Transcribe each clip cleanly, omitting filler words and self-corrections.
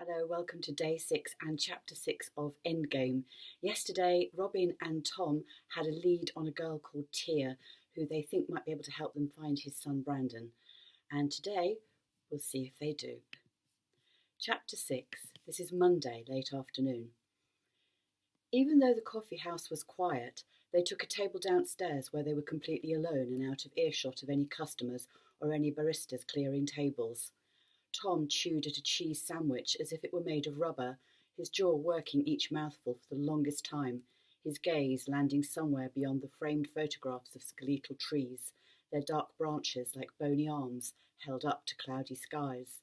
Hello, welcome to day 6 and chapter 6 of Endgame. Yesterday, Robyn and Tom had a lead on a girl called Tia, who they think might be able to help them find his son Brandon. And today, we'll see if they do. Chapter 6. This is Monday, late afternoon. Even though the coffee house was quiet, they took a table downstairs where they were completely alone and out of earshot of any customers or any baristas clearing tables. Tom chewed at a cheese sandwich as if it were made of rubber, his jaw working each mouthful for the longest time, his gaze landing somewhere beyond the framed photographs of skeletal trees, their dark branches like bony arms held up to cloudy skies.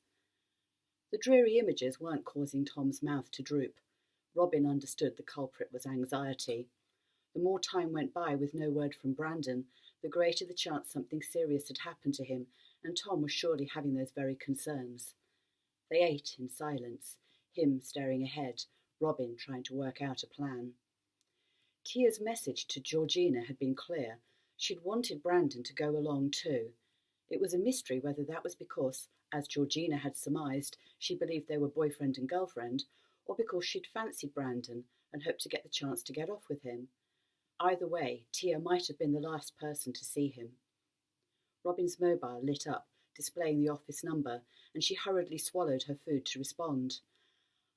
The dreary images weren't causing Tom's mouth to droop. Robyn understood the culprit was anxiety. The more time went by with no word from Brandon, the greater the chance something serious had happened to him, and Tom was surely having those very concerns. They ate in silence, him staring ahead, Robyn trying to work out a plan. Tia's message to Georgina had been clear. She'd wanted Brandon to go along too. It was a mystery whether that was because, as Georgina had surmised, she believed they were boyfriend and girlfriend, or because she'd fancied Brandon and hoped to get the chance to get off with him. Either way, Tia might have been the last person to see him. Robyn's mobile lit up, displaying the office number, and she hurriedly swallowed her food to respond.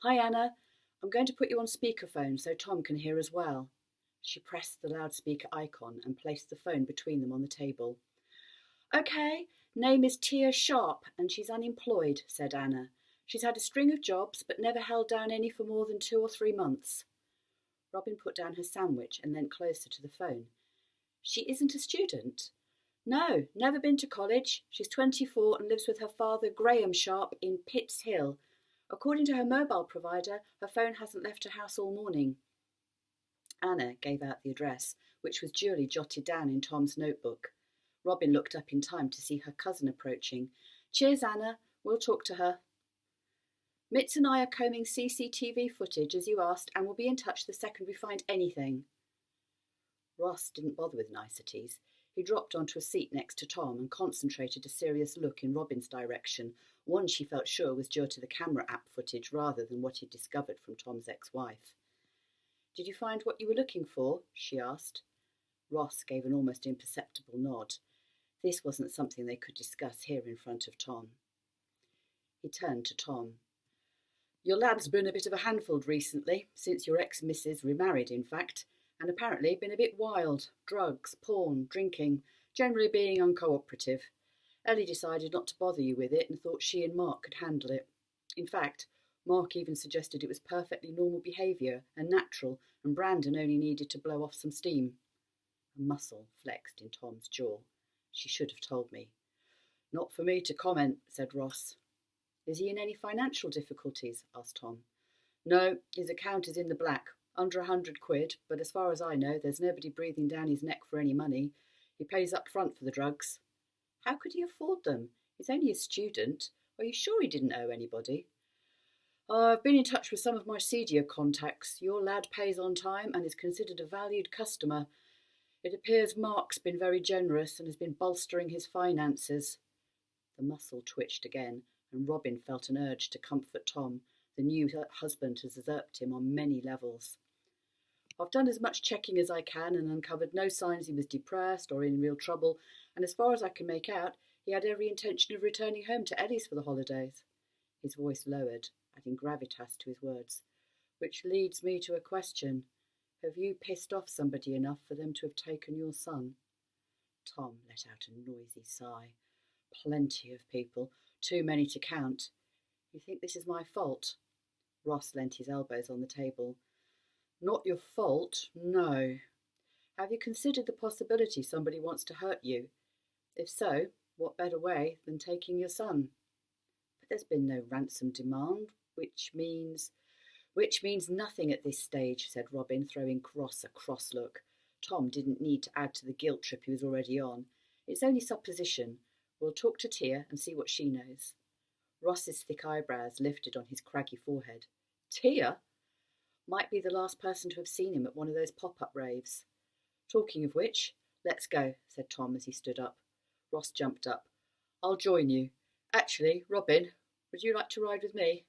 "Hi, Anna. I'm going to put you on speakerphone so Tom can hear as well." She pressed the loudspeaker icon and placed the phone between them on the table. "Okay, name is Tia Sharp, and she's unemployed," said Anna. "She's had a string of jobs, but never held down any for more than 2 or 3 months. Robyn put down her sandwich and leant closer to the phone. "She isn't a student?" "No, never been to college. She's 24 and lives with her father, Graham Sharp, in Pitts Hill. According to her mobile provider, her phone hasn't left her house all morning." Anna gave out the address, which was duly jotted down in Tom's notebook. Robyn looked up in time to see her cousin approaching. "Cheers, Anna. We'll talk to her." "Mitz and I are combing CCTV footage, as you asked, and we'll be in touch the second we find anything." Ross didn't bother with niceties. He dropped onto a seat next to Tom and concentrated a serious look in Robyn's direction, one she felt sure was due to the camera app footage rather than what he'd discovered from Tom's ex-wife. "Did you find what you were looking for?" she asked. Ross gave an almost imperceptible nod. This wasn't something they could discuss here in front of Tom. He turned to Tom. "Your lad's been a bit of a handful recently, since your ex-missus remarried, in fact, and apparently been a bit wild. Drugs, porn, drinking, generally being uncooperative. Ellie decided not to bother you with it and thought she and Mark could handle it. In fact, Mark even suggested it was perfectly normal behaviour and natural, and Brandon only needed to blow off some steam." A muscle flexed in Tom's jaw. "She should have told me." "Not for me to comment," said Ross. "Is he in any financial difficulties?" asked Tom. "No, his account is in the black. Under £100, but as far as I know, there's nobody breathing down his neck for any money. He pays up front for the drugs." "How could he afford them? He's only a student. Are you sure he didn't owe anybody?" "I've been in touch with some of my seedier contacts. Your lad pays on time and is considered a valued customer. It appears Mark's been very generous and has been bolstering his finances." The muscle twitched again, and Robyn felt an urge to comfort Tom. The new husband has usurped him on many levels. "I've done as much checking as I can and uncovered no signs he was depressed or in real trouble, and as far as I can make out, he had every intention of returning home to Ellie's for the holidays." His voice lowered, adding gravitas to his words. "Which leads me to a question. Have you pissed off somebody enough for them to have taken your son?" Tom let out a noisy sigh. "Plenty of people. Too many to count." "You think this is my fault?" Ross leant his elbows on the table. "Not your fault, no. Have you considered the possibility somebody wants to hurt you? If so, what better way than taking your son?" "But there's been no ransom demand, which means nothing at this stage," said Robyn, throwing Ross a cross look. Tom didn't need to add to the guilt trip he was already on. "It's only supposition. We'll talk to Tia and see what she knows." Ross's thick eyebrows lifted on his craggy forehead. "Tia? Might be the last person to have seen him at one of those pop-up raves." "Talking of which, let's go," said Tom as he stood up. Ross jumped up. "I'll join you. Actually, Robyn, would you like to ride with me?"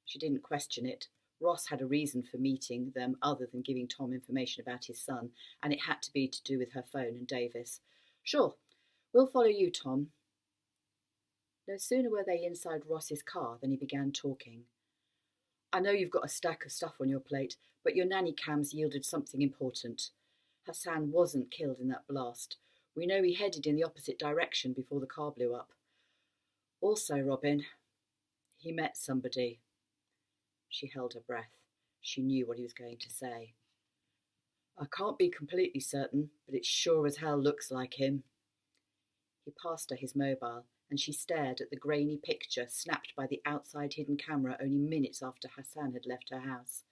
She didn't question it. Ross had a reason for meeting them other than giving Tom information about his son, and it had to be to do with her phone and Davis. Sure, we'll follow you, Tom. No sooner were they inside Ross's car than he began talking. I know you've got a stack of stuff on your plate, but your nanny cams yielded something important. Hassan wasn't killed in that blast. We know he headed in the opposite direction before the car blew up. Also, Robyn, he met somebody. She held her breath. She knew what he was going to say. I can't be completely certain, but it sure as hell looks like him. He passed her his mobile, and she stared at the grainy picture snapped by the outside hidden camera only minutes after Hassan had left her house.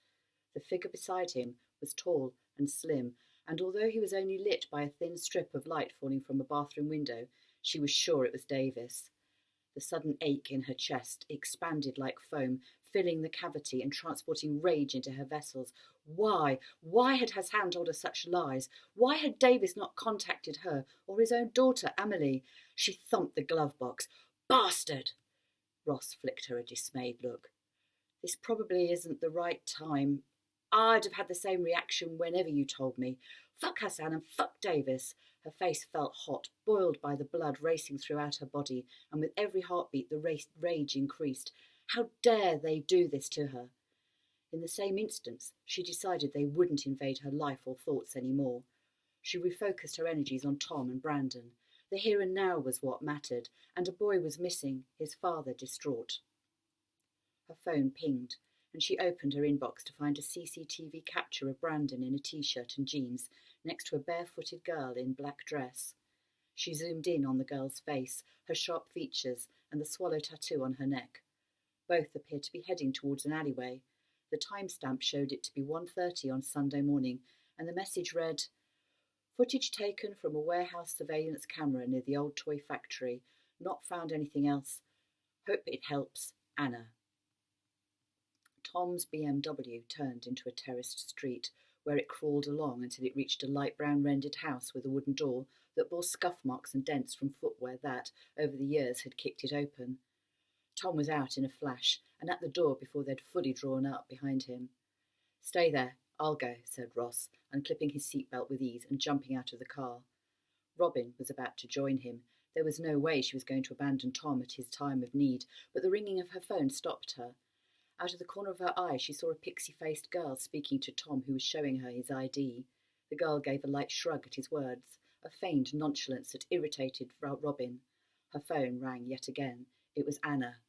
The figure beside him was tall and slim, and although he was only lit by a thin strip of light falling from a bathroom window, she was sure it was Davis. The sudden ache in her chest expanded like foam, filling the cavity and transporting rage into her vessels. Why? Why had Hassan told her such lies? Why had Davis not contacted her or his own daughter, Amelie? She thumped the glove box. Bastard! Ross flicked her a dismayed look. This probably isn't the right time. I'd have had the same reaction whenever you told me. Fuck Hassan and fuck Davis. Her face felt hot, boiled by the blood racing throughout her body, and with every heartbeat the rage increased. How dare they do this to her? In the same instant, she decided they wouldn't invade her life or thoughts any more. She refocused her energies on Tom and Brandon. The here and now was what mattered, and a boy was missing, his father distraught. Her phone pinged, and she opened her inbox to find a CCTV capture of Brandon in a t-shirt and jeans, next to a barefooted girl in black dress. She zoomed in on the girl's face, her sharp features, and the swallow tattoo on her neck. Both appeared to be heading towards an alleyway. The timestamp showed it to be 1:30 on Sunday morning, and the message read, "Footage taken from a warehouse surveillance camera near the old toy factory. Not found anything else. Hope it helps. Anna." Tom's BMW turned into a terraced street, where it crawled along until it reached a light brown rendered house with a wooden door that bore scuff marks and dents from footwear that, over the years, had kicked it open. Tom was out in a flash, and at the door before they'd fully drawn up behind him. "Stay there, I'll go," said Ross, unclipping his seatbelt with ease and jumping out of the car. Robyn was about to join him. There was no way she was going to abandon Tom at his time of need, but the ringing of her phone stopped her. Out of the corner of her eye, she saw a pixie-faced girl speaking to Tom, who was showing her his ID. The girl gave a light shrug at his words, a feigned nonchalance that irritated Robyn. Her phone rang yet again. It was Anna.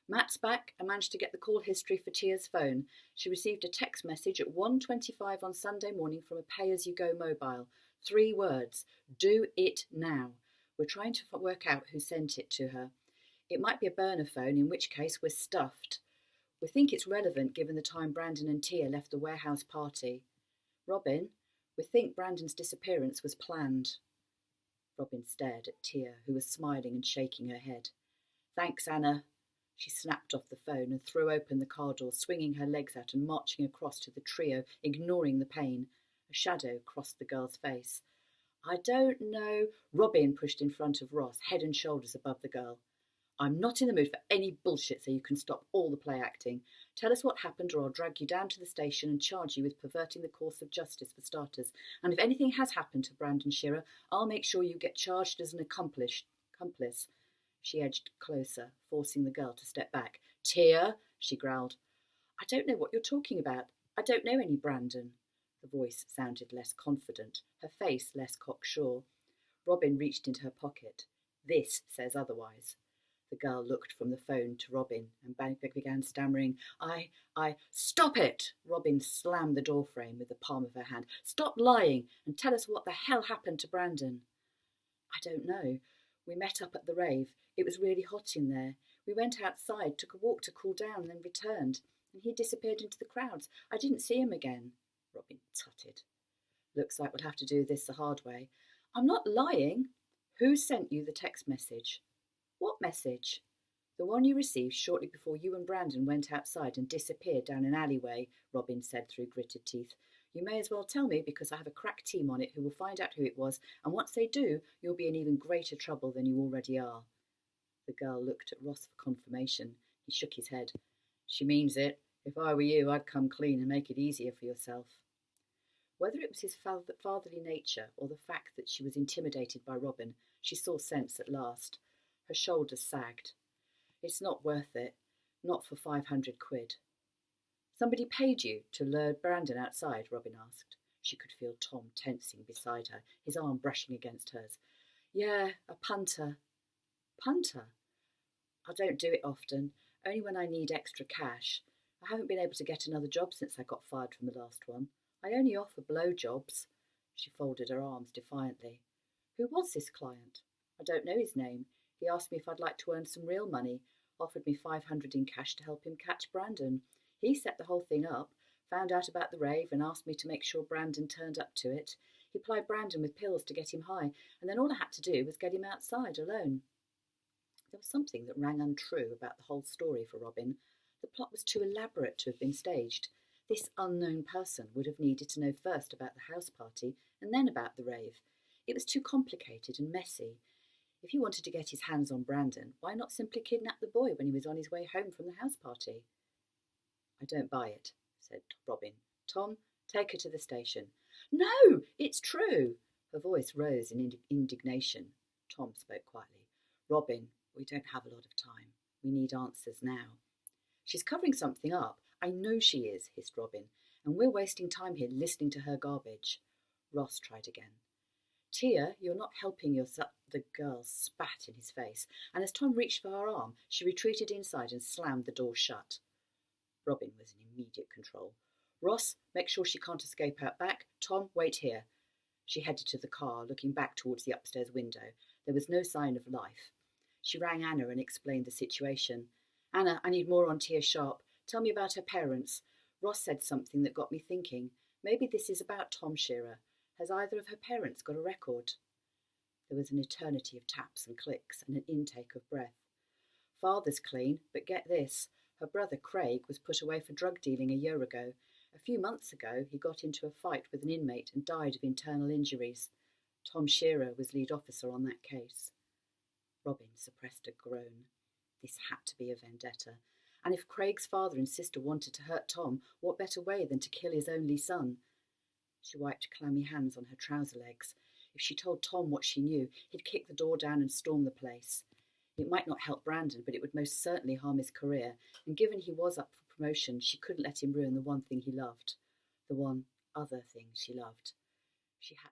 "Matt's back. I managed to get the call history for Tia's phone. She received a text message at 1:25 on Sunday morning from a pay-as-you-go mobile. 3 words. Do it now. We're trying to work out who sent it to her. It might be a burner phone, in which case we're stuffed. We think it's relevant given the time Brandon and Tia left the warehouse party. Robyn, we think Brandon's disappearance was planned." Robyn stared at Tia, who was smiling and shaking her head. "Thanks, Anna." She snapped off the phone and threw open the car door, swinging her legs out and marching across to the trio, ignoring the pain. A shadow crossed the girl's face. "I don't know." Robyn pushed in front of Ross, head and shoulders above the girl. "I'm not in the mood for any bullshit, so you can stop all the play acting. Tell us what happened or I'll drag you down to the station and charge you with perverting the course of justice for starters. And if anything has happened to Brandon Shearer, I'll make sure you get charged as an accomplice." She edged closer, forcing the girl to step back. "Tia," she growled. "I don't know what you're talking about. I don't know any Brandon." The voice sounded less confident, her face less cocksure. Robyn reached into her pocket. "This says otherwise." The girl looked from the phone to Robyn and began stammering, I... "Stop it!" Robyn slammed the doorframe with the palm of her hand. "Stop lying and tell us what the hell happened to Brandon." "I don't know. We met up at the rave. It was really hot in there. We went outside, took a walk to cool down, then returned. And he disappeared into the crowds. I didn't see him again." Robyn tutted. "Looks like we'll have to do this the hard way." "I'm not lying." "Who sent you the text message?" "What message?" "The one you received shortly before you and Brandon went outside and disappeared down an alleyway," Robyn said through gritted teeth. "You may as well tell me, because I have a crack team on it who will find out who it was, and once they do, you'll be in even greater trouble than you already are." The girl looked at Ross for confirmation. He shook his head. She means it. If I were you, I'd come clean and make it easier for yourself. Whether it was his fatherly nature or the fact that she was intimidated by Robyn, she saw sense at last. Her shoulders sagged. It's not worth it. Not for 500 quid. Somebody paid you to lure Brandon outside? Robyn asked. She could feel Tom tensing beside her, his arm brushing against hers. Yeah, a punter. Punter? I don't do it often, only when I need extra cash. I haven't been able to get another job since I got fired from the last one. I only offer blowjobs. She folded her arms defiantly. Who was this client? I don't know his name. He asked me if I'd like to earn some real money, offered me 500 in cash to help him catch Brandon. He set the whole thing up, found out about the rave and asked me to make sure Brandon turned up to it. He plied Brandon with pills to get him high, and then all I had to do was get him outside alone. There was something that rang untrue about the whole story for Robyn. The plot was too elaborate to have been staged. This unknown person would have needed to know first about the house party and then about the rave. It was too complicated and messy. If he wanted to get his hands on Brandon, why not simply kidnap the boy when he was on his way home from the house party? I don't buy it, said Robyn. Tom, take her to the station. No, it's true. Her voice rose in indignation. Tom spoke quietly. Robyn, we don't have a lot of time. We need answers now. She's covering something up. I know she is, hissed Robyn, and we're wasting time here listening to her garbage. Ross tried again. Tia, you're not helping yourself. The girl spat in his face, and as Tom reached for her arm, she retreated inside and slammed the door shut. Robyn was in immediate control. Ross, make sure she can't escape out back. Tom, wait here. She headed to the car, looking back towards the upstairs window. There was no sign of life. She rang Anna and explained the situation. Anna, I need more on Tia Sharp. Tell me about her parents. Ross said something that got me thinking. Maybe this is about Tom Shearer. Has either of her parents got a record? There was an eternity of taps and clicks and an intake of breath. Father's clean, but get this. Her brother Craig was put away for drug dealing a year ago. A few months ago, he got into a fight with an inmate and died of internal injuries. Tom Shearer was lead officer on that case. Robyn suppressed a groan. This had to be a vendetta. And if Craig's father and sister wanted to hurt Tom, what better way than to kill his only son? She wiped clammy hands on her trouser legs. If she told Tom what she knew, he'd kick the door down and storm the place. It might not help Brandon, but it would most certainly harm his career, and given he was up for promotion, she couldn't let him ruin the one thing he loved. The one other thing she loved. She had